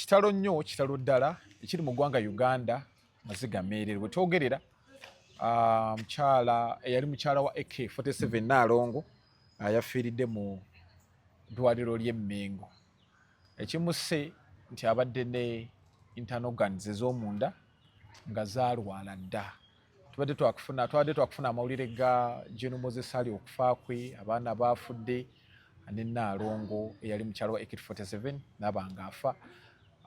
kitalo nnyo kitalo ddala ekiri mu ggwanga Uganda Maziga Mmeerere bwe twogerera mukyala eyali mukyala wa AK47 Naalongo yafiiridde mu ddwaliro ly'e Mmengo. Ekimusse nti abadde ne internal organs ez'omunda nga zaalwala dda. Tubadde twakufuna amawulire ga General Moses Ali okufa kwe, abaana baafudde, ne Naalongo eyali mukyala wa AK47 n'abanga afa.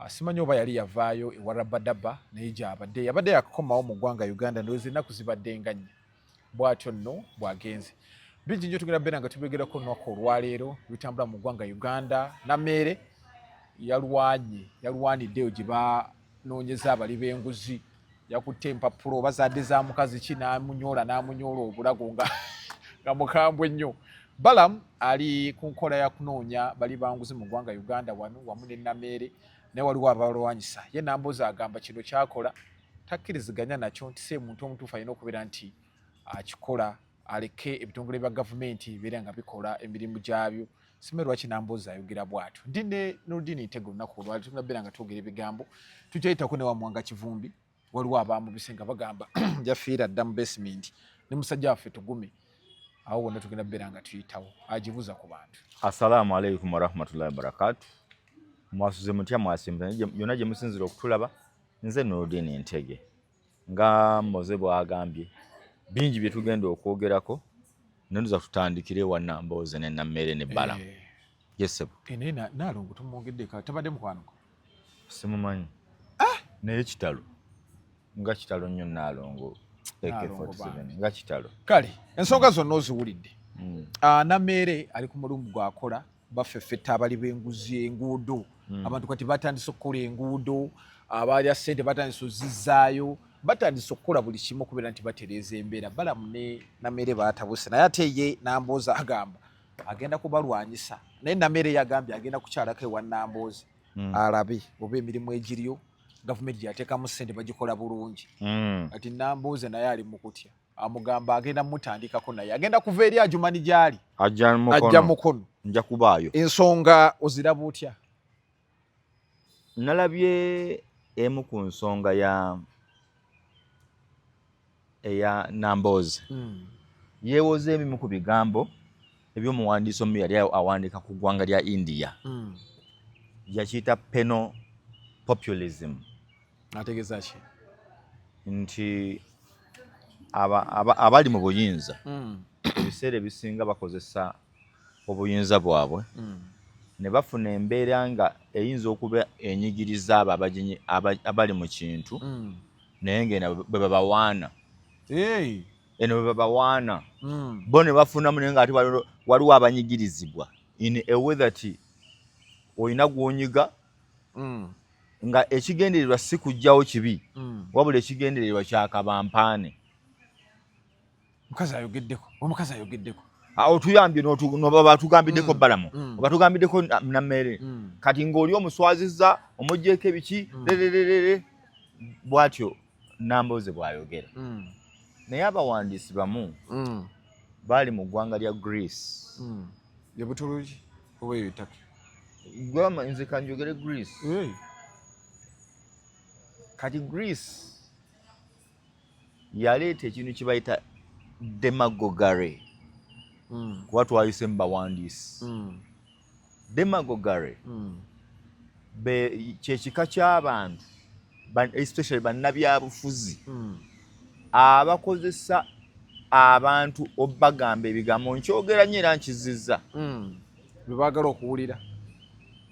Simanyi oba yali yavaayo ewa Rabadaba naye gy'abadde yabadde yakomawo mu ggwanga Uganda ndowooza ennaku zibadde nga nnya. Bw'atyo nno bw'agenze. Bingi nnyo tugenda beera nga tubegerako olunaku olwaleero bitambula mu ggwanga Uganda. Nammeere yalwaniddeyo gye banoonyeza abali b'enguzi, yakutte empapula oba zadde za mukazi ki n'amunyoola obulago nga mukambwe nnyo. Balamu ali ku nkola ya kunoonya bali banguzi mu ggwanga Uganda wano wamu ne Nammeere naye waliwo abalwanyisa. Ye Nambooze agamba kino kyakola takkiriziganya nakyo nti si muntu omutuufu alina okubeera nti akikola, aleke ebitongole bya gavumenti bibeera nga bikola emirimu gyabyo. Simanyi lwaki Nambooze ayogera bw'atyo. Ndi ne Nurdin Ntego olunaku olwaleero tugenda beera nga twogera ebigambo. Tukyayitako ne Wamwanga Kivumbi, waliwo abaamubise nga bagamba yafiira dda mu basement ne musajja waffe Tugume. Awo wonna tugenda beera nga tuyitawo agibuuza ku bantu. Assalamu alaikum warahmatullahi wabarakatuh. Mwasuze mutya mwasimba yonna gye musinzira okutulaba. Nze Nurdin Ntege nga Moze bw'agambye bingi bye tugenda okwogerako nenduza tutandikire wa Nambooze ne Nammeere ne Balamu. Yes sebo. Ene Naalongo tumwogedde ka tabadde mukwano ko. Simumanyi. Naye kitalo. Nga kitalo nnyo Naalongo. AK47 nga kitalo. Kale ensonga zonna oziwulidde. Nammeere ali ku mulumbu gw'akola baffeffetta abali b'enguzi enguudo. Abantu kati batandise okukola enguudo, abalya ssente batandise ozizzaayo, batandise okukola buli kimu okubeera nti batereeza embeera. Balamu ne Nammeere baatabuse naye ate ye Nambooze agamba agenda kubalwanyisa. Naye Nammeere yagambye agenda kukyalako ewa Nambooze alabe oba emirimu egiriyo gavumenti yateekamu ssente bagikola bulungi. Kati Nambooze naye ali mu kutya. Amugamba agenda mutandikako naye agenda kuva eri Ajumani gy'ali ajja mukono nja kubaayo. Ensonga oziraba otya? Nalabye emu ku nsonga eya Nambooze. Yeewoze ebimu ku bigambo eby'omuwandiisi omu yali awandiika ku ggwanga lya India. Yakiyita penal populism. Ategeeza ki? Nti abali mu buyinza ebiseera ebisinga bakozesa obuyinza bwabwe ne bafuna embeera nga eyinza okuba enyigiriza abo abali mu kintu naye ng'eno bwe babawaana. Eno bwe babawaana bo ne bafunamu naye ng'ate waliwo abanyigirizibwa in a way that olina gw'onyiga nga ekigendererwa si kuggyawo kibi wabula ekigendererwa kyakabampaane. Omukazi ayogeddeko. Awo tuyambye batugambideko Balamu batugambideko Nammeere kati ng'oli omuswaziza omuggyeko ebiki bw'atyo Nambooze bw'ayogera. Naye abawandiisi bamu baali mu ggwanga lya Greece. Ye Butuluki oba eyo Turkey? Nze kanjogere Greece. Kati Greece yaleeta ekintu kye bayita demagoguery. Kuba twayise mu bawandiisi. Demagoguery kyekika ky'abantu especially bannabyabufuzi abakozesa abantu obagamba ebigambo nkyogera nnyo era nkizizza bwe baagala okuwulira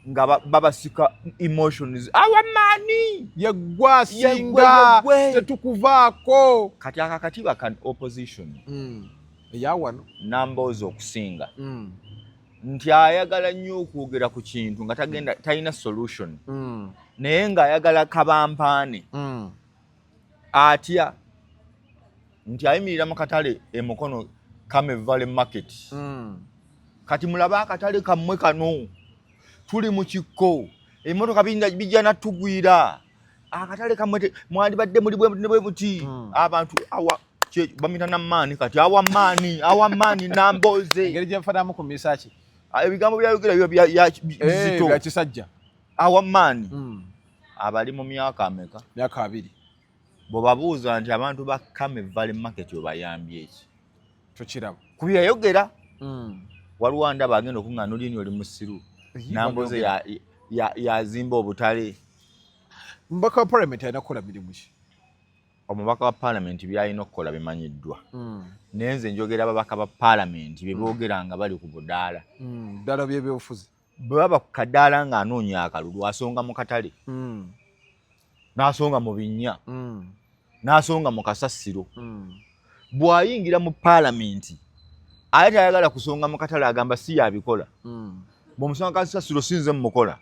nga babasika emotions. Awamaani yeggwa singa tetukuvaako. Kati akakatiba kan opposition eyawano Nambooze okusinga nti ayagala nnyo okwogera ku kintu nga talina solution naye ng'ayagala kabampaane atya nti ayimirira mu katale emukono Kame Valley Market. Kati mulabe akatale kammwe kano tuli mu kikko emmotoka bijja natugwira akatale kammwe mwandibadde muli bwe buti abantu awa bamita Nammaani kati awa maani Nambooze. Engeri gye nfanamu ku misaki ebigambo byayogera bya bizito bya kisajja awa maani abali mu myaka ameka? Myaka 2. Bw'obabuuza nti abantu ba Kame Valley Market obayambye ki? Tokiraba. Kubi yayogera. Waliwo ndaba agenda okuŋŋaana olini oli musiru. Namboze yazimba obutale. Mbaka wa parliament alina kukola mirimu ki? Omubaka wa parliament byalina okukola bimanyiddwa. Naye nze njogera ababaka ba parliament bye boogeranga bali ku budaala. Ddala by'ebyobufuzi. Bwe baba ku kadaala ng'anoonya akalulu asonga mu katale. N'asonga mu binnya. N'asonga mu kasasiro. Bw'ayingira mu parliament ate ayagala kusonga mu katale agamba si yabikola. Bw'omusonga kasasiro sinze mukola.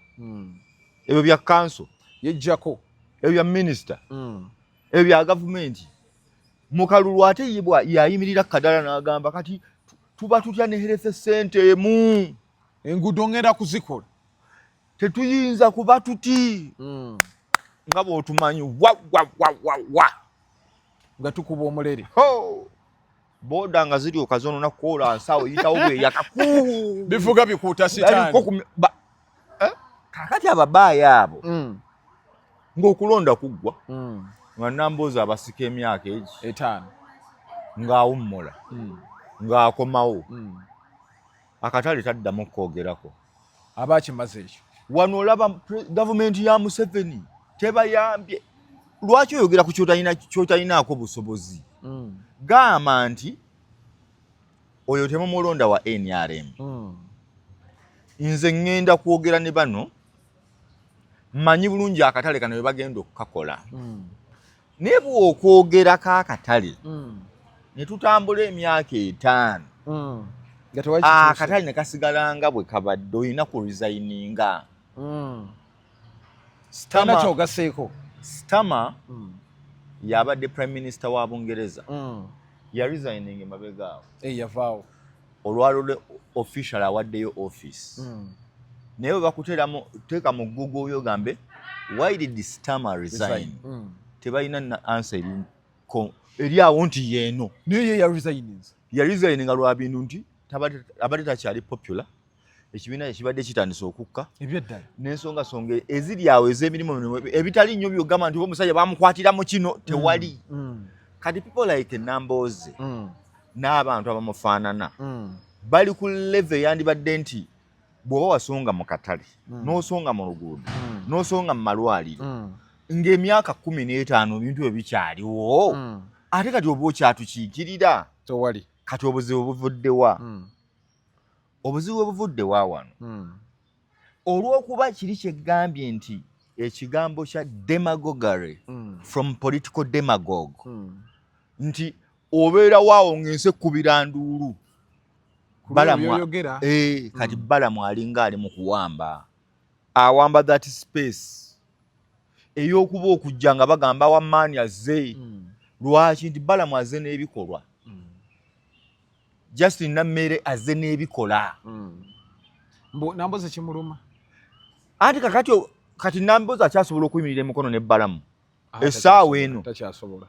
Ebyo bya council. Yejjako. Ebyo bya minister. Ebyo bya gavumenti. Mu kalulu ate yibwa yayimirira kadaala n'agamba kati tuba tutya ne health center emu. Enguudo ngenda kuzikola. Tetuyinza kuba tuti. Nga bw'otumanyi wa. Nga tukuba omulere. Boda nga ziri okazono na kola nsawo yitawo bwe yakaku. Bivuga bikuuta sitaani. Kakati ababaaya abo. Ng'okulonda kuggwa. Nga Nambooze abasika emyaka egi. 5. Ng'awummola. Ng'akomawo. Akatale taddamu kwogerako. Abakimaze ekyo. Wano olaba gavumenti ya Museveni tebayambye. Lwaki oyogera ku ky'otalinaako busobozi? Gamba nti oyo temumulonda wa NRM. Nze ngenda kwogera ne bano mmanyi bulungi akatale kano bwe bagenda okukakola. Naye bw'okwogera k'akatale ne tutambula emyaka 5 akatale ne kasigala nga bwe kabadde olina ku resigninga. Starmer yabadde prime minister wa Bungereza. Ya resigning emabega awo. Yavaawo. Olwalole official awaddeyo office. Naye bwe bakuteeka mu Google yogambe why did Starmer resign? Tebalina answer eri awo nti yeeno. Naye ya resigns. Ya resigninga lwa bintu nti abadde takyali popular. Ekibiina kibadde kitandise okukka. Ebyeddala. N'ensonga eziri awo ez'emirimu ebitali nnyo byogamba nti omusajja bamukwatira mu kino tewali. Kati people like Nambooze n'abantu abamufaanana bali ku level yandibadde nti bw'oba wasonga mu katale n'osonga mu luguudo n'osonga mu malwaliro ng'emyaka 15 ebintu bwe bikyaliwo ate kati oba okyatukiikirira tewali. Kati obuzibu buvudde wa? Obuzibu buvudde wa wano? Olw'okuba kiri kyegambye nti ekigambo kya demagoguery from political demagogue nti obeera waawo ng'ensi ekkubira nduulu. Kati Balamu alinga ali mu kuwamba. Awamba that space. Ey'okuba okujja nga bagamba wamaani azze. Lwaki nti Balamu azze n'ebikolwa. Justin Nammere azze n'ebikola. Nambooze kimuluma. Anti kati Nambooze akyasobola okuyimirira emikono ne Balamu. Essaawa eno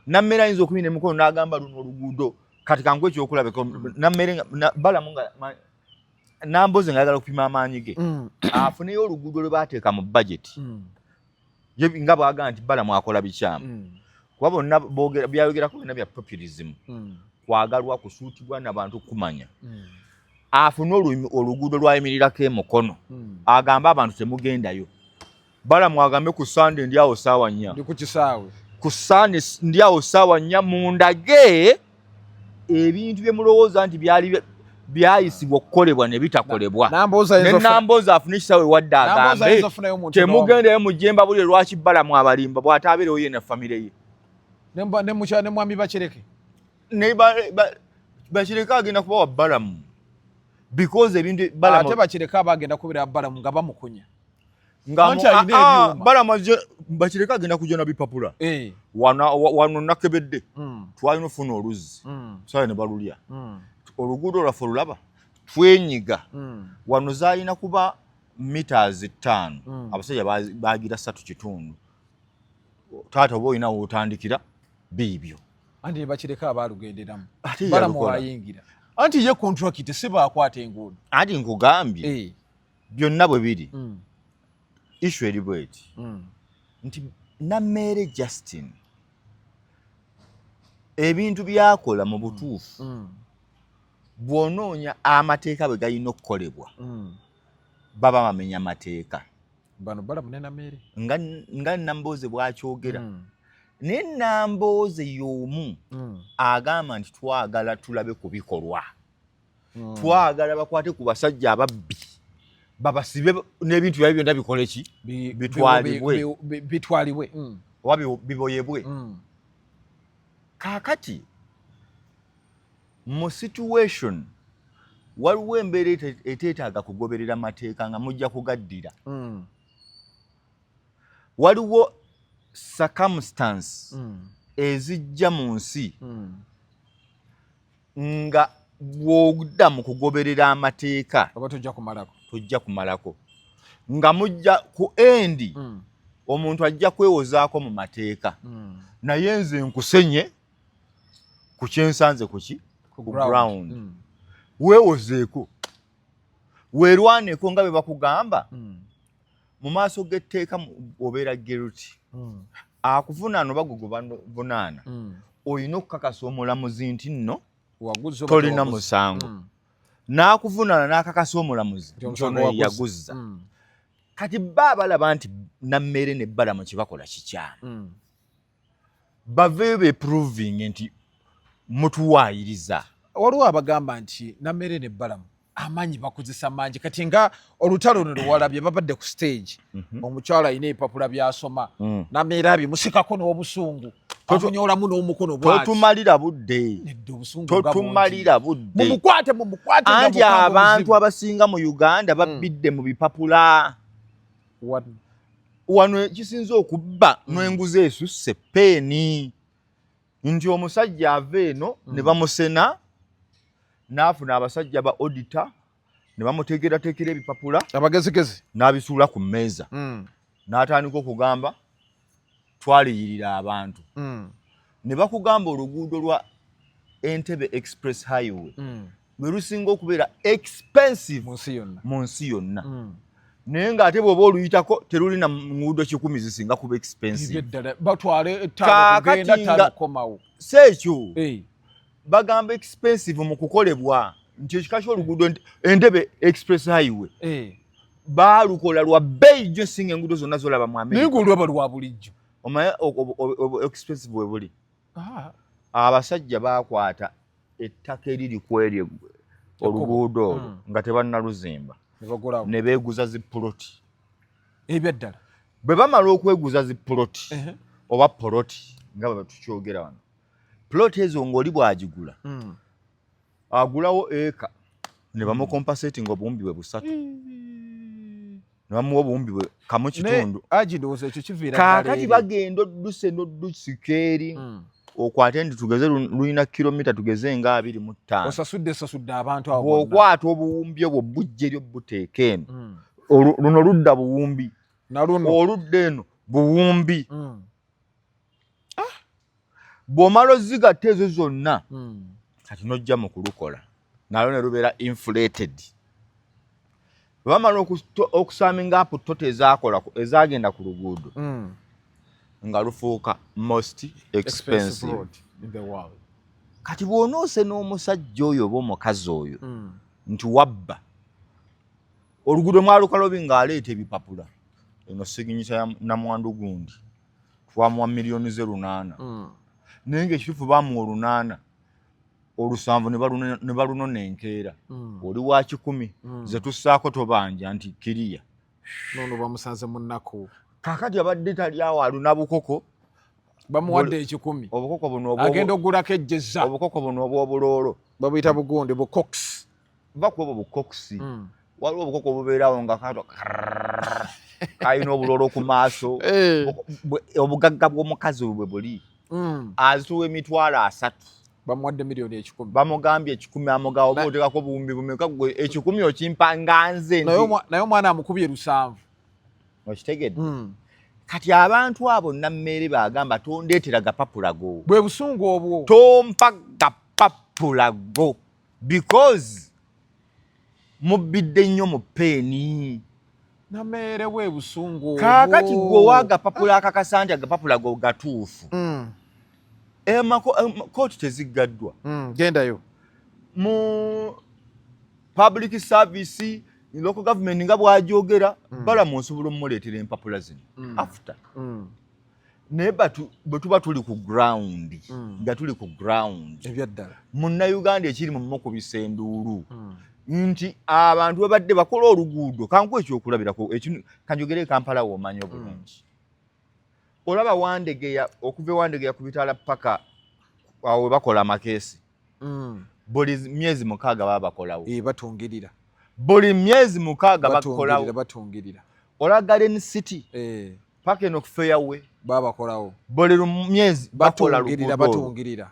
Nammere ayinza okuyimirira emikono n'agamba luno oluguudo kati kangu ekyokulabeko Nammere Balamu nga Nambooze ng'ayagala okupima amaanyi ge afuneyo oluguudo lwe baateeka mu budget nga bw'agamba nti Balamu akola bikyamu. Kuba bonna byayogerako byonna bya populism. Kwagalwa kusuutibwa n'abantu kumanya. Afune oluguudo lwayimirirako emokono agamba abantu temugendayo. Balamu agambe ku Sunday ndi awo ssaawa 4. Ndi ku kisaawe. Ku Sunday ndi awo ssaawa 4 mundage ebintu bye mulowooza nti byayisibwa okukolebwa ne bitakolebwa. Ne Nambooze afune ekisaawe wadde agambe temugendayo mujjemba buli lwaki Balamu abalimba bw'ataabeerewo ye ne famire ye. Ne mwami Bakireke. Ne Bakireke agenda kubawa Balamu. Because ebintu Balamu ate Bakireke abagenda kubira Balamu nga bamukunya. Balamu Bakireke agenda kujja na bipapula. Wano nakebedde. Twalina ofuna oluzzi. Sawa ne balulya. Oluguudo lwaffe olulaba twenyiga. Wano zaalina kuba meters 5. Abasajja baagira 3.5. Taata oba olina w'otandikira biibyo. Anti Bakireke abaalugenderamu. Balamu wayingira. Anti ye contract si baakwata enguudo. Anti nkugambye byonna bwe biri issue eri bweti nti Nammeere Justin ebintu byakola mu butuufu bw'onoonya amateeka bwe galina okukolebwa baba bamenya amateeka. Bano Balamu ne Nammeere nga Nambooze bw'akyogera naye Nambooze y'omu agamba nti twagala tulabe ku bikolwa, twagala bakwate ku basajja ababbi babasibe n'ebintu byabyo byonna bikole ki bitwalibwe oba biboyebwe. Kaakati mu situation waliwo embeera eteetaaga kugoberera amateeka nga mujja kugaddira. Waliwo circumstance ezijja mu nsi nga bw'odda mu kugoberera amateeka oba tojja kumalako nga mujja ku endi omuntu ajja kwewozaako mu mateeka naye nze nkusenye ku kyensanze ku ground weewozeeko weerwaneko nga bwe bakugamba mu maaso g'etteeka obeera guilty. Akuvunaana oba gwe bavunaana olina okukakasa omulamuzi nti nno tolina musango, n'akuvunaana n'akakasa omulamuzi nti ono yaguzza. Kati bba balaba nti Nammeere ne Balamu kye bakola kikyamu, baveeyo beeproving nti mutuwaayiriza. Waliwo abagamba nti Nammeere ne Balamu amaanyi bakozesa mangi, kati nga olutalo luno lwalabye babadde ku stage omukyala alina ebipapula by'asoma Nammeere abimusikako n'obusungu amunyoolamu n'omukono bw'ati. Totumalira budde, totumalira budde, mumukwate anti abantu abasinga mu Uganda babbidde mu bipapula. Wano ekisinza okubba n'enguzi esusse peeni nti omusajja ava eno ne bamusena n'afuna abasajja ba auditor ne bamuteekerateekera ebipapula abagezigezi n'abisuula ku mmeeza n'atandika okugamba twaliyirira abantu ne bakugamba oluguudo lwa Entebbe Express Highway lwe lusinga okubeera expensive mu nsi yonna naye ng'ate bw'oba oluyitako terulina nguudo 100 zisinga kuba expensive. Seekyo bagamba expensive mu kukolebwa nti ekika ky'oluguudo Entebbe Express Highway baalukola lwa bbeeyi nnyo singa enguudo zonna z'olaba mu America. Naye ng'olwaba lwa bulijjo omanyi expensive we buli. Abasajja baakwata ettaka eriri ku eryo oluguudo olwo nga tebannaluzimba ne beeguza zipuloti ebyaddala. Bwe bamala okweguza zipuloti oba poloti nga bwe tukyogera wano, poloti ezo ng'oli bw'agigula agulawo eka ne bamukompasetinga obuwumbi bwe 3 ne bamuwa obuwumbi bwe 1.5. Kaakati bagenda odduse n'oddusika eri okwate nti tugeze lulina kilomita tugeze nga 25. Osasudde abantu abo. Bw'okwata obuwumbi obwo bujja eri obuteeka eno luno ludda buwumbi oludda eno buwumbi. Bw'omala ozigatta ezo zonna kati n'ojja mu kulukola nalwo ne lubeera inflated. Bwe bamala okusaminga apo toto ezagenda ku luguudo nga lufuuka most expensive in the world. Kati bw'onoose n'omusajja oyo oba omukazi oyo nti wabba oluguudo mwalukalubi ng'aleeta ebipapula eno siginyisa ya namwandu gundi twamuwa miliyoni ze 800 naye ng'ekituufu baamuwa 800 olusanvu ne balunona enkeera oli wa 10 ze tussaako tobanja nti kiriya nono bamusanze munnako. Kaakati abadde tali awo aluna bukoko bamuwadde 10 obukoko buno agenda ogulako ejjeza obukoko buno obw'obuloolo babuyita bugundi bucox bakuba bucoxi waliwo obukoko bubeerawo nga kato kalina obuloolo ku maaso obugagga bw'omukazi bwe buli azituwa emitwalo 3 bamuwadde miliyoni 10 bamugambye 10 amugawo oba oteekako buwumbi bumeka gwe 10 okimpa nga nze naye omwana amukubye 7 okitegedde. Kati abantu abo Nammeere bagamba tondeetera gapapula go bwe busungu obwo tompa gapapula go because mubbidde nnyo mu peeni Namere we busungu. Kakati gwe wagapapula akakasanja agapapula go gatuufu. Kooti tezigaddwa. Gendayo. Mu public service, local government nga bwajogera, Balamu osobola omuleetera empapula zino. After. Naye bwe tuba tuli ku ground, nga tuli ku ground. Ebyaddala. Munnayuganda ekiri mu mukubisa enduulu. Nti abantu babadde bakola oluguudo kanku ekyokulabirako kanjogere Kampala womanyi obulungi. Olaba Wandegeya okuva Wandegeya ku bitala paka awo bakola makeesi. Buli myezi 6 baba bakolawo. Batungirira. Buli myezi 6 bakolawo. Batungirira. Ola Garden City. Paka eno Fairway baba bakolawo. Buli myezi bakola luguudo. Batungirira.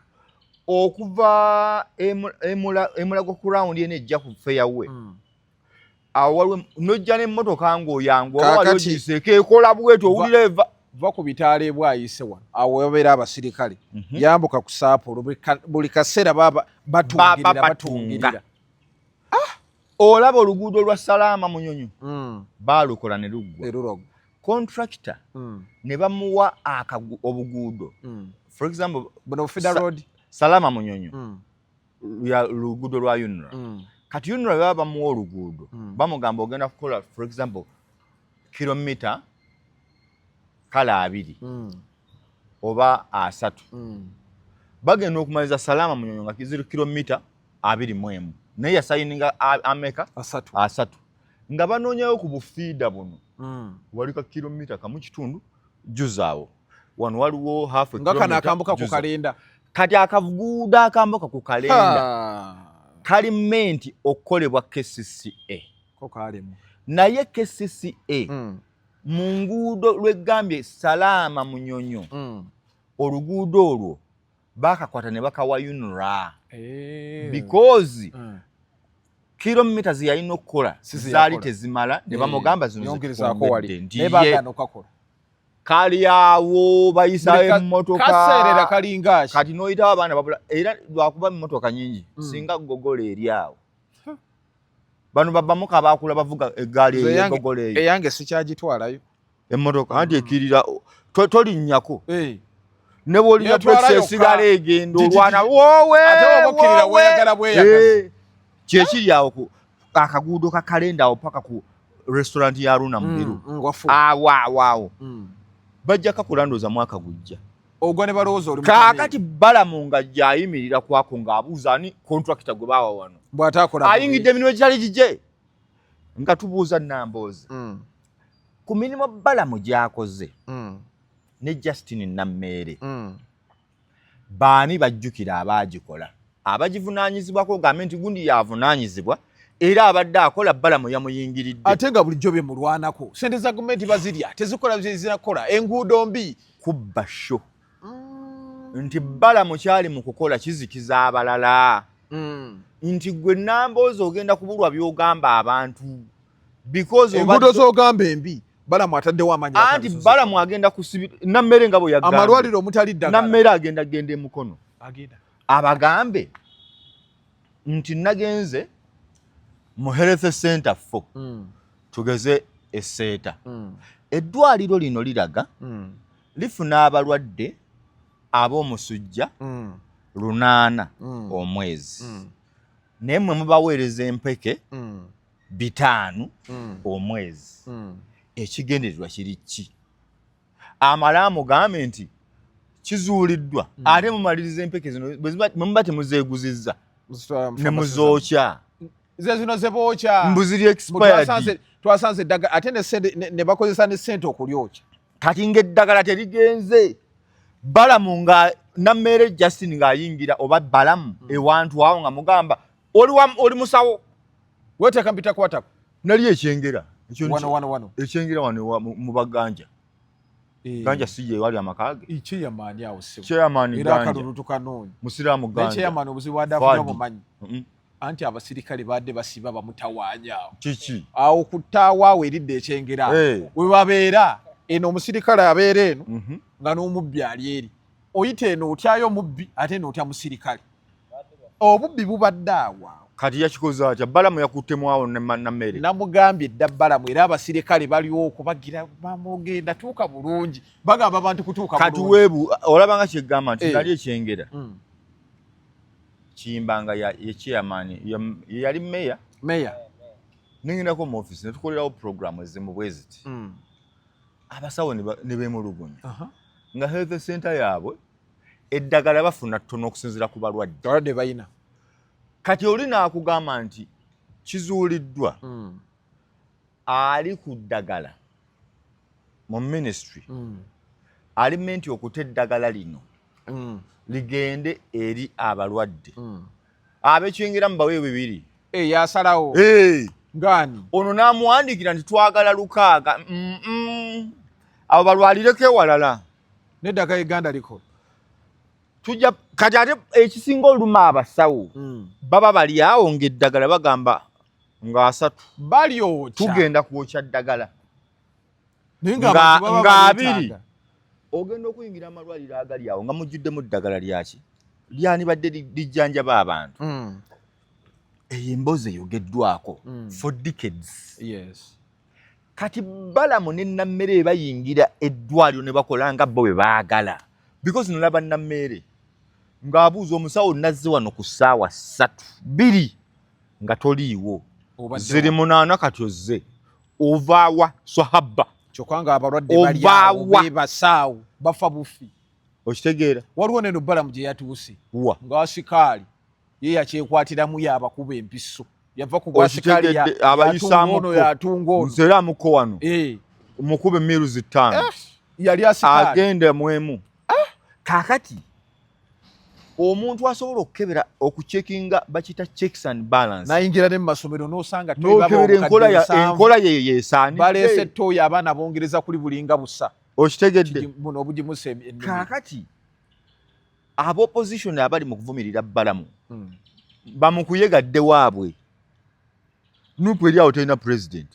Okuva emulago ku round ene ejja ku Fairway. Awo nojja n'emmotoka ng'oyangu waligiseeko ekola bwetyo owulira eva. Va ku bitaale bwayise wano awo wabeera abasirikale yambuka ku Saapolo buli kaseera baba batungirira. Olaba oluguudo lwa Salaama Munyonyo baalukola ne luggwa. Contractor ne bamuwa obuguudo. For example, Federal Road Salaama Munyonyo luguudo lwa UNRA. Kati UNRA baba bamuwa oluguudo bamugamba ogenda kukola for example kilomita kala 2 oba 3 bagenda okumaliza Salaama Munyonyo nga kiziro kilomita 21 naye yasayininga ameka 3 nga banoonyayo ku bufiida buno walika kilomita kamu kitundu juzaawo wano waliwo half a kilometer ngaka nakambuka ku kalenda kati akavuguuda akambuka ku kalenda kalimenti okukolebwa KCCA ko kalemu naye KCCA mu nguudo lw'eggambye Salaama Munyonyo oluguudo olwo bakakwata ne bakawa UNRA because kilometers yalina okukola zaali tezimala ne bamugamba zino kali awo bayisa emmotoka kaseerera kalingashi kati noyitawo abaana babula era lwakuba emmotoka nyingi singa gogola eri awo bano babamuka bakula bavuga eggaali y'egogole eyo eyange sikyagitwalayo emmotoka anti ekirira tolinnyako ne bwolina twesigala egendo olwana wowe ate wabukirira weyagala bweyagazi kyekiri awo akaguudo kakalenda awo paka ku restaurant ya Aruna Mubiru waawo bajja kakulandoza mwaka gujja ogwa ne balowooza oli kakati Balamu nga jayimirira kwako ng'abuuza ani contractor gwe baawa wano bw'ataakola ayingidde emirimu gyali gije nga tubuuza Nambooze ku mirimu Balamu gy'akoze ne Justin Nammeere baani bajjukira abaagikola abagivunaanyizibwako gavumenti gundi yavunaanyizibwa era abadde akola Balamu yamuyingiridde ate nga bulijjo bye mulwanako sente za gavumenti bazirya tezikola bye zinakola enguudo mbi kubba sho nti Balamu kyali mu kukola kizikiza abalala nti gwe Nambooze ogenda kubulwa by'ogamba abantu because enguudo z'ogamba embi Balamu ataddewo amaanyi anti Balamu agenda kusibira Nammeere nga bwe yagamba amalwaliro omutali ddagala Nammeere agenda emukono abagambe nti nagenze mu health center 4 tugeze eseeta eddwaliro lino liraga lifuna abalwadde ab'omusujja 8 omwezi naye mmwe mubaweereza empeke 5 omwezi ekigendererwa kiri ki amala mugambe nti kizuuliddwa ate mumaliriza empeke zino muba temuzeeguzizza ne muzookya zino zebookya mbuziri expired twasanze eddagala ate ne bakozesa ne ssente okulyokya kati ng'eddagala terigenze Balamu nga Nammeere Justin ng'ayingira oba Balamu ewantu awo nga mugamba oli musawo weteeka mpita kwatako nali ekyengera wano ekyengera wano mu baganja ganja sije wali amakage ikyeyamaani awo sibo kyeyamaani era akalulu tukanoonya musiraamu ganja nekyeyamaani obuzibu adafuya mumanyi anti abasirikale badde basiba bamutawaanya awo kiki awo kutaawo awo eridde ekyengera we babeera eno omusirikale abeera eno nga n'omubbi ali eri oyita eno otyayo omubbi ate eno otya musirikale obubbi bubadde awo kati yakikoze atya Balamu yakuttemu awo na mmere namugambye dda Balamu era abasirikale baliwo okubagira bamugenda tuuka bulungi bagamba abantu kutuuka kati weebu olaba nga kyegamba nti nali ekyengera Kiyimbanga ye chairman yali meya ninginako mu office netukolerawo program ezimu bweziti abasawo ne beemulugunya nga health center yaabwe eddagala bafuna ttono okusinziira ku balwadde bayina kati oli naakugamba nti kizuuliddwa ali ku ddagala mu ministry alimenti okuta eddagala lino ligende eri abalwadde abekyengera mu baweewe bibiri yasalawo ngani ono n'amuwandiikira nti twagala 6 abo balwalireko ewalala n'eddagala Uganda liko tujja kati ate ekisinga oluma abasawo baba bali awo ng'eddagala bagamba nga 3 balyokya tugenda kwokya ddagala nga 2 ogenda okuyingira amalwaliro agali awo nga mujjuddemu ddagala lyaki lyanibadde lijjanjaba abantu eyo emboozi eyogeddwako for decades kati Balamu ne Nammere bayingira eddwaliro ne bakola nga bo bwe baagala because nolaba Nammere ng'abuuza omusawo nazze wano ku ssaawa 2 nga toliiwo ziri 8 kati ozze ovaawa swahaba kyokka abalwadde baliawo bebasaawo bafa bufi okitegeera waliwo neno Balamu gye yatuuse wa ng'asikaali ye yakyekwatiramu yabakuba empiso yava ku bwasikaali abayisaamu yatunga ono nzera amuko wano mukube emiru 5 yali asikaali agende mwemu kaakati omuntu asobola okukebera okucekinga bakita checks and balance nayingira ne mu masomero n'osanga enkola ye yesaani baleese ettooyo abaana bongereza kuli bulinga busa okitegedde buno obugimusa kaakati aba opposition abali mu kuvumirira Balamu bamukuyegadde waabwe nupu eri awo terina president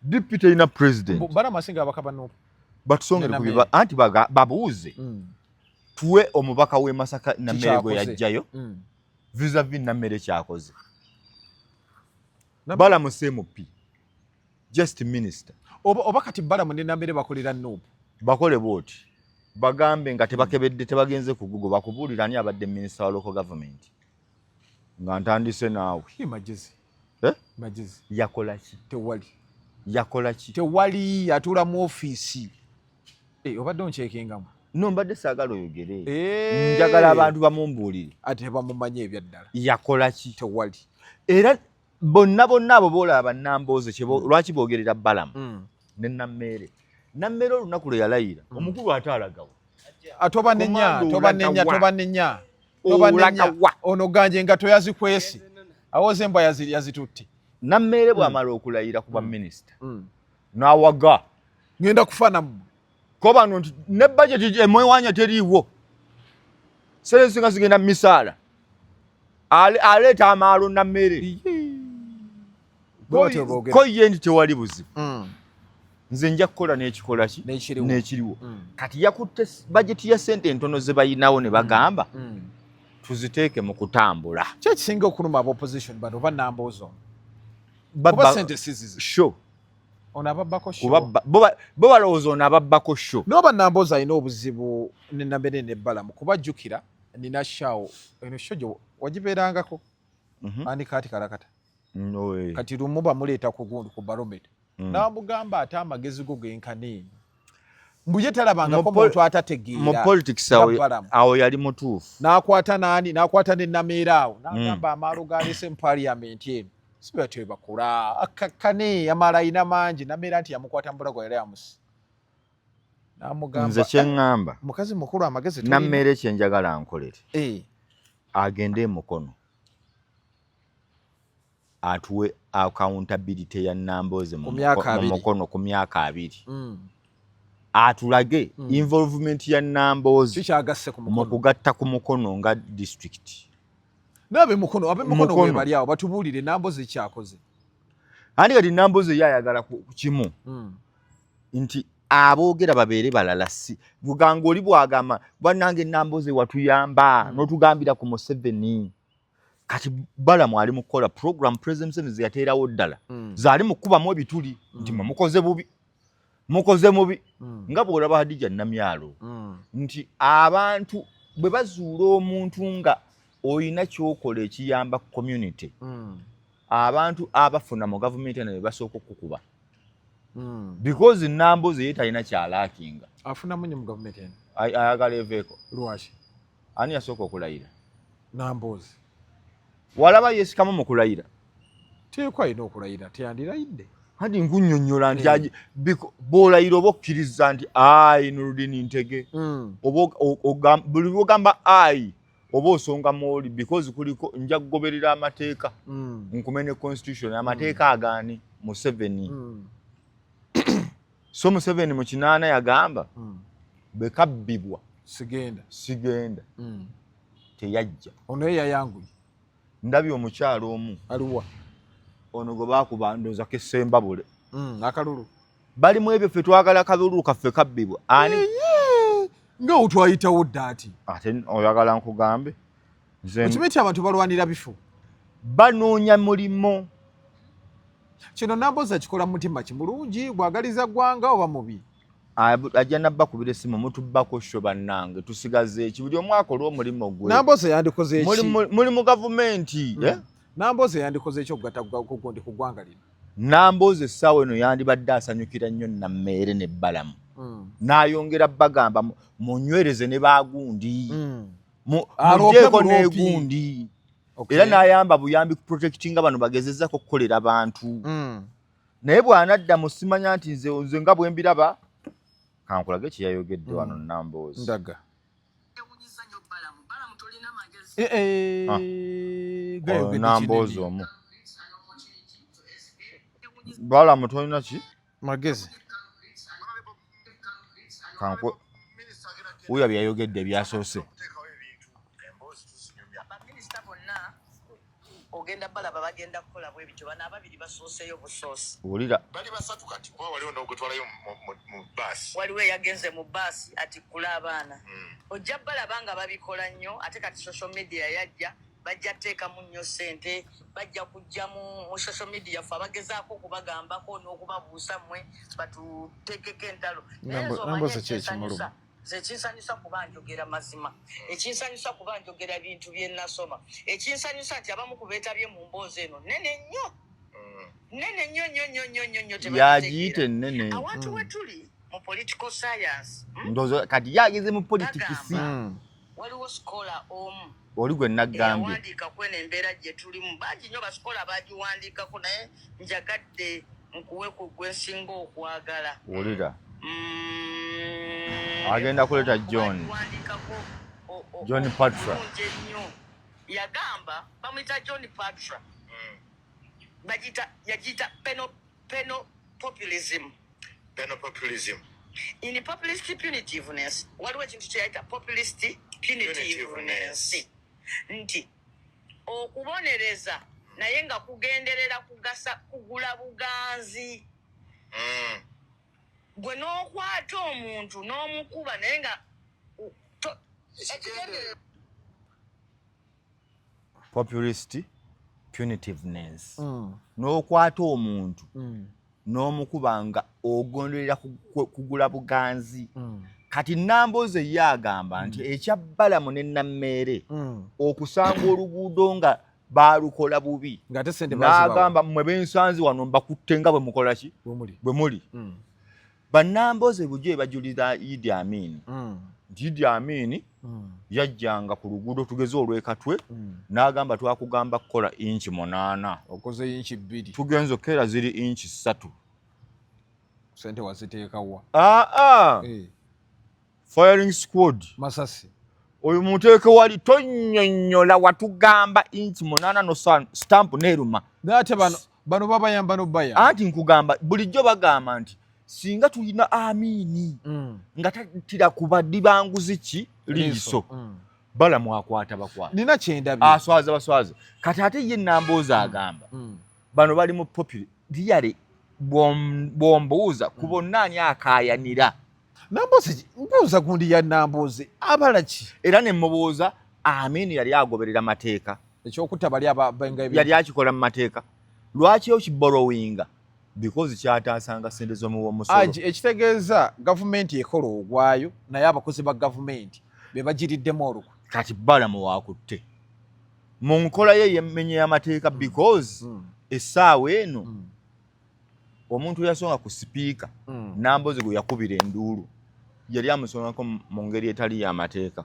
deputy terina president Balamu asinga abakaba nupu batusongere kubiba anti babuuze tuwe omubaka w'e Masaka Nammere gwe yajjayo vis-a-vis Nammere kyakoze Balamu CMP just minister oba kati Balamu ne Nammere bakolera nupu bakole booti bagambe nga tebakebedde tebagenze ku Google bakubuulira ani abadde minister wa local government nga ntandise naawe magezi yakola ki tewali atuula mu ofiisi obadde oncekingamu no mbadde saagala oyogere njagala abantu bamumbuulire ate tebamumanyi ebyaddala yakola ki tewali era bonna abo boolaba Nambooze lwaki boogerera Balamu ne Nammere olunaku lwe yalayira omukulu ate alagawo tobanenya ono ganje nga toyazikwesi awoze embwa yazitutte Nammere bw'amala okulayira kuba minisita n'awaga ngenda kufana ko bano nti ne budget emwewanya teriiwo seresi nga zigenda misaala aleeta amaalo Nammere ko ye nti tewali buzibu nze nja kukola n'ekikola ki n'ekiriwo kati yakutte bajeti ya sente entono ze bayinawo ne bagamba tuziteeke mu kutambula kyekisinga okuluma aba opposition bano oba Nambooze kuba sente sizizi sho ono ababbako bo balowooza ono ababbako sho n'oba Nambooze alina obuzibu ne Nammere ne Balamu kubajjukira nina shawo eno shojo wagibeerangako ani kaati kalakata kati lumu bamuleeta ku gundi ku barometa n'amugamba ate amagezi go genkaniini mbu ye talabangako muntu atategeera mu politics awo yali mutuufu n'akwata ne Nammere awo n'agamba amaalo galeese mu parliament eno sibate bakula akakane amala ina mangi Nammere anti yamukwata mbulago yali amusi n'amugamba nze kyeŋŋamba mukazi mukulu amagezi Nammere kyenjagala nkolere agende Mukono atuwe accountability ya Nambooze mu Mukono ku myaka 2 atulage involvement ya Nambooze mu kugatta ku Mukono nga district nabe Mukono we bali awo batubuulire Nambooze kyakoze ani kati Nambooze yayagala ku kimu nti aboogera babeere balala si buganga oli bwagamba bannange Nambooze watuyamba n'otugambira ku Museveni kati Balamu ali mukola program President Museveni yateerawo ddala zaali mukubamu ebituli nti mukoze bubi mukoze mubi nga bw'olaba Hadija Namyalo nti abantu bwe bazuula omuntu nga oyina kyokola ekiyamba community abantu abafuna mu gavumenti eno basooka okukuba because Namboze ye talina kyalaakinga afuna munye mu gavumenti eno ayagala eveeko lwaki ani yasooka okulayira Namboze walaba yeesikamu mu kulayira teeko alina okulayira teyandirayidde hadi nkunnyonnyola nti bw'olayira oba okkiriza nti ayi Nurudini Ntege buli lwogamba ayi oba osonga mwoli because kuliko nja kugoberera amateeka nkumene constitution amateeka agaani Museveni so Museveni mu kinaana yagamba bwe kabbibwa sigenda teyajja ono ye yayanguye ndabye omukyalo omu aliwa ono gwe baakuba ndooza k'essembabule akalulu bali mu ebyo ffe twagala kalulu kaffe kabbibwa ani nga otwayitawo dda ati ate oyagala nkugambe ekimeti abantu balwanira bifo banoonya mulimo kino Namboze akikola mutima kimulungi bwagaliza ggwanga oba mubi ajja nabba kubira essimu mutubbako sho bannange tusigaze eki buli omwaka olw'omulimu gwe Namboze yandikoze eki muli mu gavumenti Namboze yandikoze eki okugatta kugondi ku ggwanga lino Namboze essaawa eno yandibadde asanyukira nnyo Nammeere ne Balamu n'ayongera bagamba munywereze ne baagundi mugyeko n'egundi era n'ayamba buyambi ku protectinga bano bagezezzaako okukolera abantu naye bw'anadda mu simanya nti nze nga bwe mbiraba kankulage kye yayogedde wano Namboze ndaga Namboze omu Balamu tolina ki magezi uyo byayogedde byasoose ogenda balaba bagenda kukola bwe bityo bana ababiri basooseyo busoose wulira bali basatu kati bo waliwo n'ogwetwalayo mu baasi waliwo yagenze mu baasi ati kula abaana ojja balaba nga babikola nnyo ate kati social media yajja bajja teekamu nnyo ssente bajja kujja mu social media ffe abagezaako okubagambako n'okubabuusa mmwe batuteekeko entalo Namboze kyekimuluma ekinsanyusa kuba njogera mazima ekinsanyusa kuba njogera bintu bye nasoma ekinsanyusa nti abamu kubeetabye mu mboozi eno nene nnyo yagiyite nnene awantu we tuli mu political science ndowooza kati yageze mu politikisi waliwo sikola omu oli gwe naggambye yawandiika kweno embeera gye tulimu bangi nnyo basikola bagiwandiikako naye njagadde nkuwe ku gwensinga okwagala wulira agenda kuleeta John Patra yagamba bamuyita John Patra yagiyita penal populism in populist punitiveness waliwo ekintu kyeyayita populist punitiveness nti okubonereza naye nga kugenderera kugula buganzi gwe n'okwata omuntu n'omukuba naye nga populist punitiveness n'okwata omuntu n'omukuba nga ogonderera kugula buganzi kati Namboze ye agamba nti ekya Balamu ne Nammeere okusanga oluguudo nga baalukola bubi n'agamba mmwe b'ensanzi wano mbakutte nga bwe mukola ki bwe muli Bannamboze bujje bajulira Idi Amin nti Idi Amin yajjanga ku luguudo tugeze olw'ekatwe n'agamba twakugamba kukola inchi 8 okoze inchi 2 tugenze okera ziri inchi 3 sente waziteekawa firing squad masasi oyo muteeke wali tonnyonnyola watugamba inchi 8 no stamp neruma ate bano babayamba n'obaya anti nkugamba bulijjo bagamba nti singa tulina Amini nga tatira kubaddi banguzi ki liiso Balamu akwata bakwata nina kyendabye aswaza baswaza kati ate ye Namboze agamba bano bali mu popular liyale bwombuuza ku bonna ani akaayanira Namboze mbuuza gundi ya Namboze abala ki era ne mubuuza Amini yali agoberera mateeka ekyokutta bali ababenga yali akikola mu mateeka lwaki okiborrowinga because kyataasanga ssente z'omusolo ekitegeeza gavumenti ekola ogwayo naye abakozi ba gavumenti be bagiriddemu olukwe kati balamu waakutte mu nkola ye yemmenye y'amateeka because essaawa eno omuntu yasonga ku sipiika Namboze gwe yakubira enduulu yali amusongako mu ngeri etali y'amateeka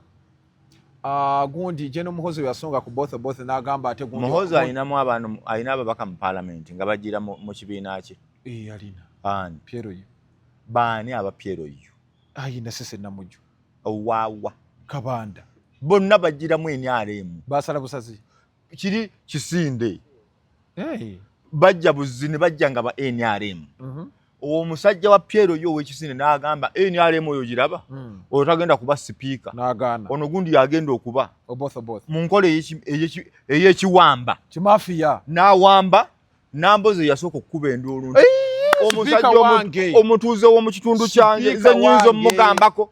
gundi General Muhoozi yasonga ku both n'agamba ate gundi Muhoozi alina ababaka mu paalamenti nga bagira mu kibiina kye alina ani Piero yo baani aba Piero yo ayina Sese Namujju waawa Kabanda bonna bagiramu NRM basala busazi kiri kisinde bajja buzzi ne bajja nga ba NRM omusajja wa Piero yo w'ekisinde n'agamba NRM oyo giraba oyo tagenda kuba sipiika n'agaana ono gundi yagenda okuba both mu nkola ey'ekiwamba kimafiya n'awamba Namboze yasooka okukuba enduulu omusajja omutuuze w'omu kitundu kyange ze nnyinza omugambako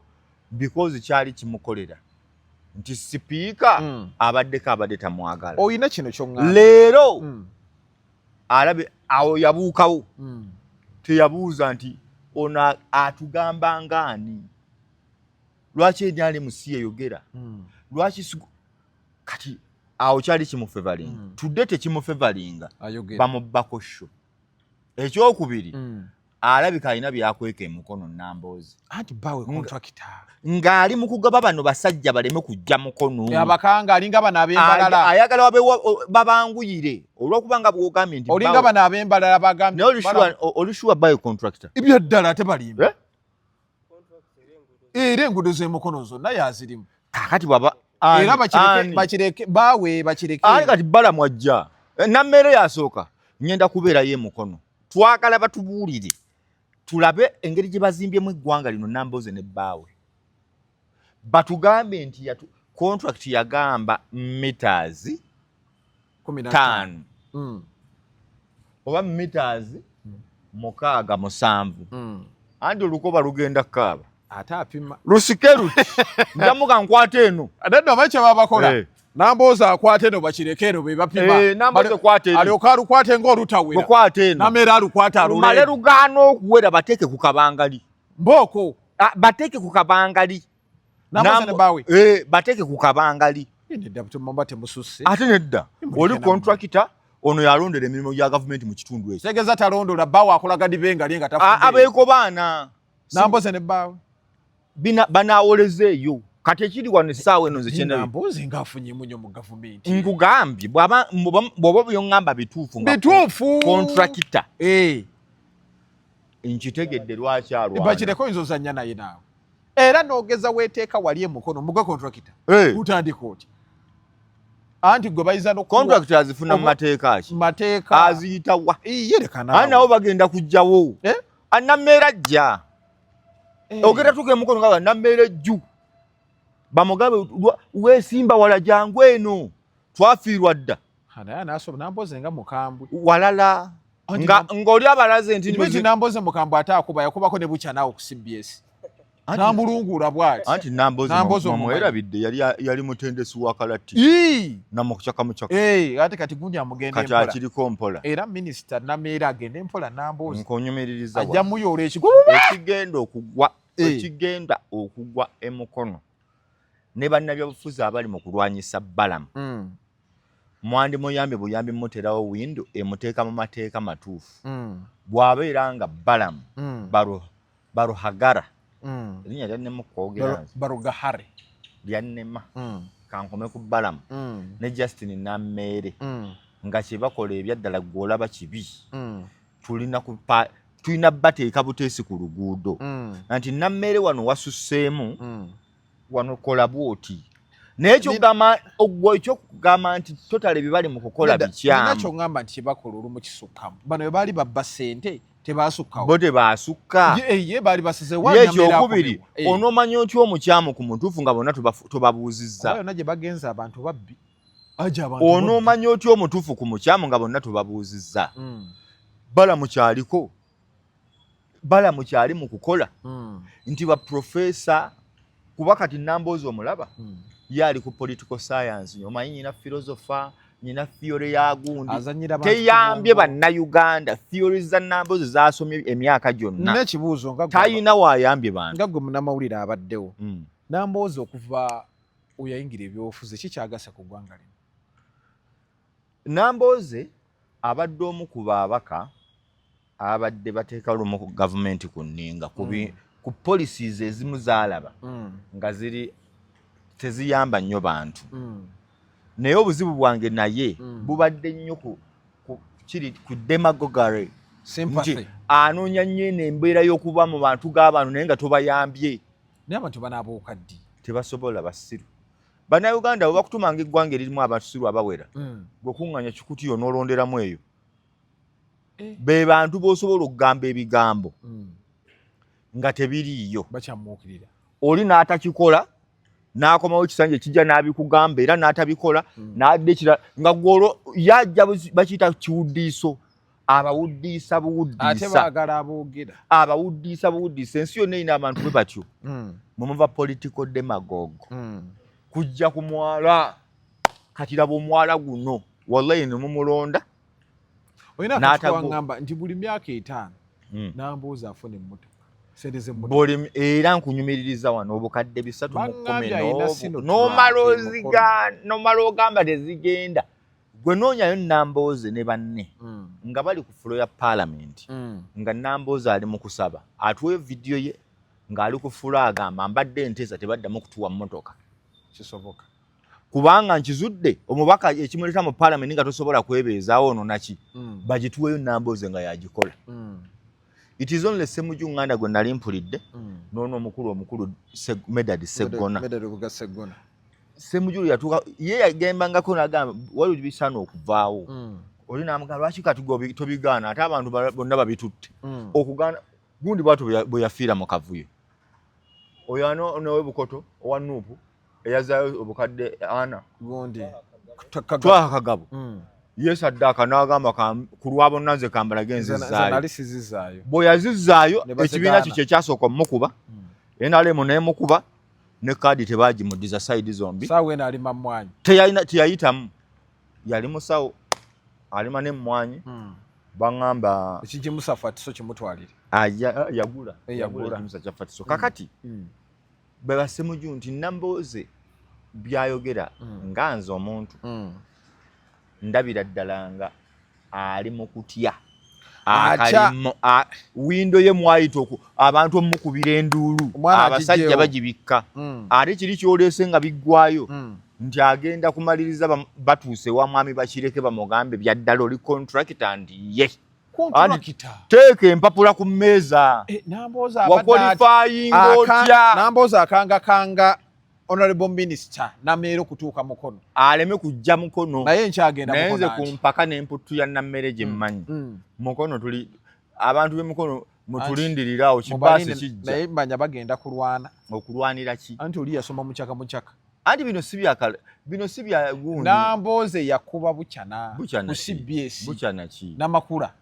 because kyali kimukolera nti sipiika abadde tamwagala oyina kino ky'oŋŋamba leero alabe awo yabuukawo teyabuuza nti ono atugamba ngaani lwaki enyali musi yeyogera lwaki kati awo kyali kimufevalinga tudde tekimufevalinga bamubbako sho ekyokubiri alabika alina byakweka emukono Namboze anti bawe contractor ng'ali mu kugaba bano basajja baleme kujja mukono abakanga alinga bano ab'embalala ayagala babanguyire olw'okuba nga bw'ogambye nti olinga bano ab'embalala bagambye olushuwa bawe contractor ebyaddala ate balimba era enguudo z'emukono zonna yazirimu kakati baba era bakireke bawe bakireke kati bala mwajja nammere yasooka ngenda kubeerayo emukono twagala batubuulire tulabe engeri gye bazimbyemu eggwanga lino Namboze ne bbaawe batugambe nti contract yagamba meters 5 oba meters 6-7 andi olukoba lugenda kaaba ate apima lusike luti njamuka nkwata eno adadde omanyi kye babakola Namboze akwate eno bakireke eno be bapima Namboze kwate eno alyoka alukwate ng'olutawera kwate eno nameera alukwata alumale lugaana okuwera bateeke ku kabangali mbooko bateeke ku kabangali Namboze ne bawe bateeke ku kabangali nedda butumamba temususse ate nedda oli contractor ono yalondera emirimu gya gavumenti mu kitundu ekyo tegeza talondola bawe akolaga dibengali nga tafudde abeeko baana Namboze ne bawe banaawolezeeyo kati ekiri wano essaawa eno nze kyenda Namboze ng'afunyemu nnyo mu gavumenti nkugambye bw'oba byoŋŋamba bituufu contractor nkitegedde lwaki alwana bakireko oyinza ozannya naye naawe era n'ogeza weeteeka wali emukono mugwe contractor utandika otya anti gwe bayiza contractor azifuna mu mateeka ki mateeka aziyita wa yereka naawe nabo bagenda kujjawo anammeera ajja ogenda tuka emukono nga nammeera ejju bamugabe weesimba wala jangu eno twafiirwa dda naye anaasobola Namboze nga mukambwe walala ng'oli abalaze nti Namboze mukambwe ate akuba yakubako ne bukya naawe ku CBS namulungula bwati anti Namboze omwerabidde yali mutendesi wa kalati namukucaka mucaka ate kati gundi amugenda empola kati akiriko mpola era minisita nameera agenda empola Namboze nkonyumiririza ajja muyoola ekigenda okugwa emukono ne bannabyabufuzi abali mu kulwanyisa balamu mwandi muyambe buyambi muterawo windo emuteeka mu mateeka matuufu bw'abeera nga balamu baruhagara erinnya lyannema okwogera barugahare lyannema kankome ku balamu ne Justin Nammeere nga kye bakola ebyaddala gw'olaba kibi tulina bateeka buteesi ku luguudo nti Nammeere wano wasusseemu wano kola bwoti naye ekyokugamba nti totale bye bali mu kukola bikyamu nakyo ŋŋamba nti kyebakola olumu kisukkamu bano bwe baali babba ssente tebasukkawo bo tebaasukka ye baali basize ekyokubiri onoomanya otya omukyamu ku mutuufu nga bonna tobabuuzizza yonna gye bagenze abantu babbi onoomanya otya omutuufu ku mukyamu nga bonna tobabuuzizza balamu kyaliko balamu kyali mu kukola nti baprofesa kuba kati Namboze omulaba ye ali ku political science omanyi nyina philosopher nyina Fiore ya gundi azanyira abantu teyambye bannayuganda Fiore za Nambooze zasomye emyaka gyonna n'ekibuuzo nga tayina waayambye bantu nga gwe munnamawulire abaddewo Nambooze okuva oyayingira ebyobufuzi kikyagasa ku ggwanga lino Nambooze abadde omu ku baabaka abadde bateeka lumu ku gavumenti ku nninga ku policies ezimu zaalaba nga ziri teziyamba nnyo bantu naye obuzibu bwange naye bubadde nnyo ku demagoguery nti anoonya nnyo embeera y'okuba mu bantu g'abantu naye nga tobayambye naye abantu banaabuuka ddi tebasobola basiru bannayuganda bwe bakutumanga eggwanga eririmu abasiru abawera gwe kuŋŋanya kikutiyo n'olonderamu eyo be bantu b'osobola okugamba ebigambo nga tebiriiyo bakyamuukirira oli n'atakikola n'akomawo ekisanja ekijja n'abikugamba era n'atabikola n'adde ekirala nga gwolwo yajja bakiyita kiwuddiiso abawuddiisa buwuddiisa ate baagala aboogera abawuddiisa buwuddiisa ensi yonna erina abantu bwe batyo mumuva political demagogue kujja ku mwala kati laba omwala guno wallahi ne mumulonda olina akawaŋŋamba nti buli myaka 5 Nambooze afuna emmotoka sente z'emmotoka era nkunyumiririza wano obukadde 310 n'omala ogamba tezigenda gwe noonyayo Nambooze ne banne nga bali ku fulo ya Parliament nga Nambooze ali mu kusaba atuwe vidiyo ye ng'ali ku fulo agamba mbadde enteesa tebaddamu kutuwa mmotoka kisoboka kubanga nkizudde omubaka ekimuleeta mu Parliament nga tosobola kwebeezaawo ono naki bagituweyo Nambooze nga yagikola it is only Ssemujju Nganda gwe nali mpulidde n'ono omukulu Medad Sseggona Ssemujju yatuuka ye yagembangako n'agamba waliwo bisaana okuvaawo oli n'amugamba lwaki kati tobigaana ate abantu bonna babitutte okugaana gundi bwatu bwe yafiira mu kavuyo oyo ano newe Bukoto owa Nuupu eyazaayo obukadde ana gundi twaha Kagabo Yes addaka n'agamba ku lwa bonna nze kambala genzizaayo bwe yazizaayo ekibiina kye kyasooka mukuba NRM n'emukuba ne kaadi tebagimuddiza sayidi zombi saawe n'alima mmwanyi teyayitamu yali musawo alima n'emmwanyi baŋŋamba ekigimusa Fatiso kimutwalire yagula ekimusa kya Fatiso kakati be Ssemujju nti Nambooze byayogera nga nze omuntu ndabira ddala nga ali mu kutya akalimu windo ye mwayita abantu omukubira enduulu abasajja bagibikka ate kiri kyoleese nga biggwayo nti agenda kumaliriza batuuse wa mwami Bakireke bamugambe byaddala oli contractor ndi ye teeka empapula ku mmeeza wakwalifayinga otya Nambooze akangakanga Honorable Minister Nameero kutuuka mukono aleme kujja mukono naye nkyagenda mukono naye nze ku mpaka n'emputtu ya Nammere gye mmanyi mukono tuli abantu b'emukono mutulindiriraawo kibaasi kijja naye mbanya bagenda kulwana okulwanira ki anti oli yasoma mukyaka anti bino si bya gundi Nambooze yakuba bukyana ku CBS bukyana ki n'amakula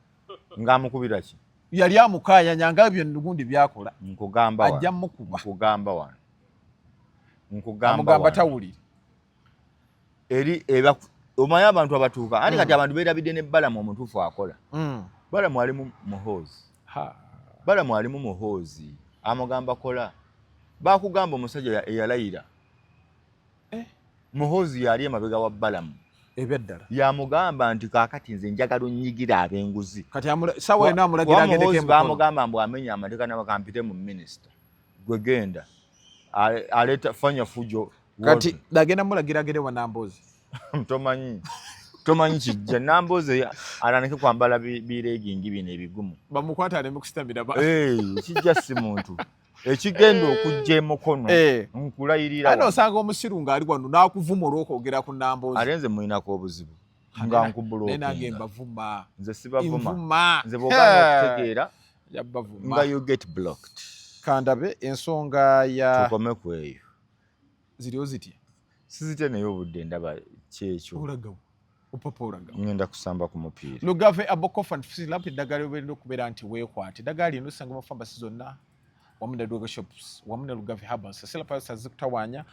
ng'amukubira ki yali amukaayanya nga byo gundi byakola nkugamba ajja mukuba nkugamba wano amugamba tawulire eri omanyi abantu abatuuka anti kati abantu beerabidde ne Balamu omutuufu akola Balamu ali mu muhoozi amugamba kola bakugamba omusajja eyalayira muhoozi yali emabega wa Balamu ebyaddala yamugamba nti kaakati nze njagala onnyigira ab'enguzi kati sawa ena amulagira agendeke mu bamugamba mbu amenya amateeka n'abakampite mu minisita gwe genda aleta fanya fujo kati dagenda mulagira agende wa Nambooze tomanyi kijja Nambooze alanike kwambala biregingi bino ebigumu bamukwata aleme kusitamira kijja si muntu ekigenda okujja emukono nkulayirira ano osanga omusiru ng'ali wano n'akuvuma olw'okwogera ku Nambooze ate nze mulinako obuzibu nga nkubulookinga nange mbavuma nze sibavuma nze bw'ogaana okutegeera nga you get blocked kandabe ensonga ya tukome ku eyo ziriyo zitya sizitya naye obudde ndaba kyekyo olagawo opapa olagawo ngenda kusamba ku mupiira Lugave Abokofa nfusirapo eddagala obeera okubeera nti weekwate eddagala lino osanga mu pharmacy zonna wamu ne drug shops wamu ne Lugave Herbals sasira payo sazikutawaanya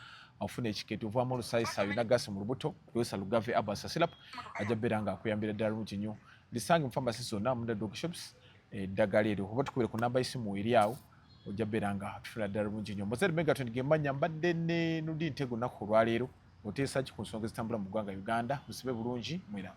afuna ekiketo ova mu Lusayisa Yunagasi mu Lubuto Lwesa Lugave Abbas Silap ajja beera nga akuyambira ddala bulungi nnyo lisange mu pharmacy zonna mu dog shops eddagala eryo oba tukubire ku namba y'essimu eri awo ojja beera nga tufuna ddala bulungi nnyo Mozeri Megaton gemmanya mbadde ne Nudi Ntego nnaku olwaleero oteesa ki ku nsonga ezitambula mu ggwanga Uganda musibe bulungi mwera